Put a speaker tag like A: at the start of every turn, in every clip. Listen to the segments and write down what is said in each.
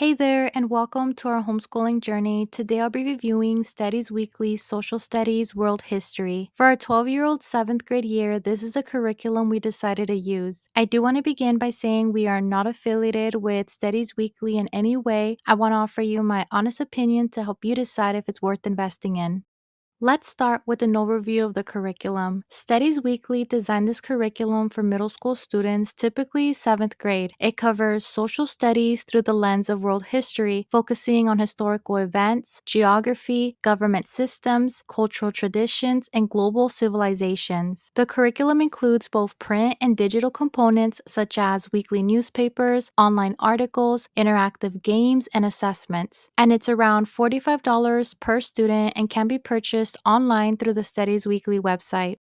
A: Hey there, and welcome to our homeschooling journey. Today I'll be reviewing Studies Weekly Social Studies World History. For our 12-year-old 7th grade year, this is a curriculum we decided to use. I do want to begin by saying we are not affiliated with Studies Weekly in any way. I want to offer you my honest opinion to help you decide if it's worth investing in. Let's start with an overview of the curriculum. Studies Weekly designed this curriculum for middle school students, typically 7th grade. It covers social studies through the lens of world history, focusing on historical events, geography, government systems, cultural traditions, and global civilizations. The curriculum includes both print and digital components such as weekly newspapers, online articles, interactive games, and assessments. And it's around $45 per student and can be purchased online through the Studies Weekly website.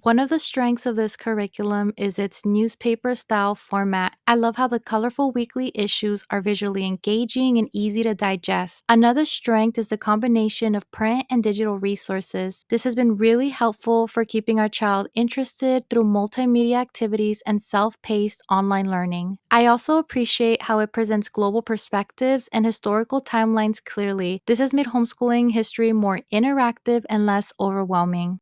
A: One of the strengths of this curriculum is its newspaper style format. I love how the colorful weekly issues are visually engaging and easy to digest. Another strength is the combination of print and digital resources. This has been really helpful for keeping our child interested through multimedia activities and self-paced online learning. I also appreciate how it presents global perspectives and historical timelines clearly. This has made homeschooling history more interactive and less overwhelming.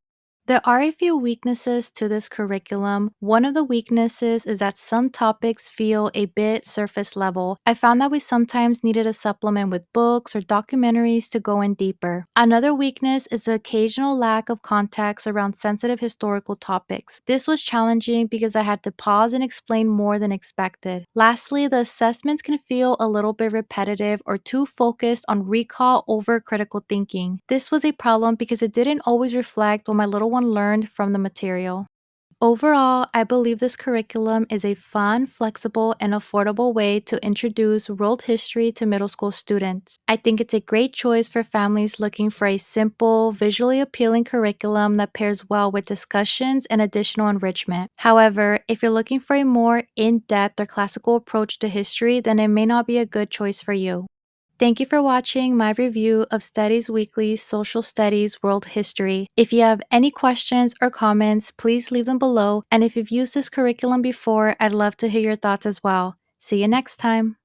A: There are a few weaknesses to this curriculum. One of the weaknesses is that some topics feel a bit surface level. I found that we sometimes needed a supplement with books or documentaries to go in deeper. Another weakness is the occasional lack of context around sensitive historical topics. This was challenging because I had to pause and explain more than expected. Lastly, the assessments can feel a little bit repetitive or too focused on recall over critical thinking. This was a problem because it didn't always reflect what my little one learned from the material. Overall, I believe this curriculum is a fun, flexible, and affordable way to introduce world history to middle school students. I think it's a great choice for families looking for a simple, visually appealing curriculum that pairs well with discussions and additional enrichment. However, if you're looking for a more in-depth or classical approach to history, then it may not be a good choice for you. Thank you for watching my review of Studies Weekly Social Studies World History. If you have any questions or comments, please leave them below. And if you've used this curriculum before, I'd love to hear your thoughts as well. See you next time.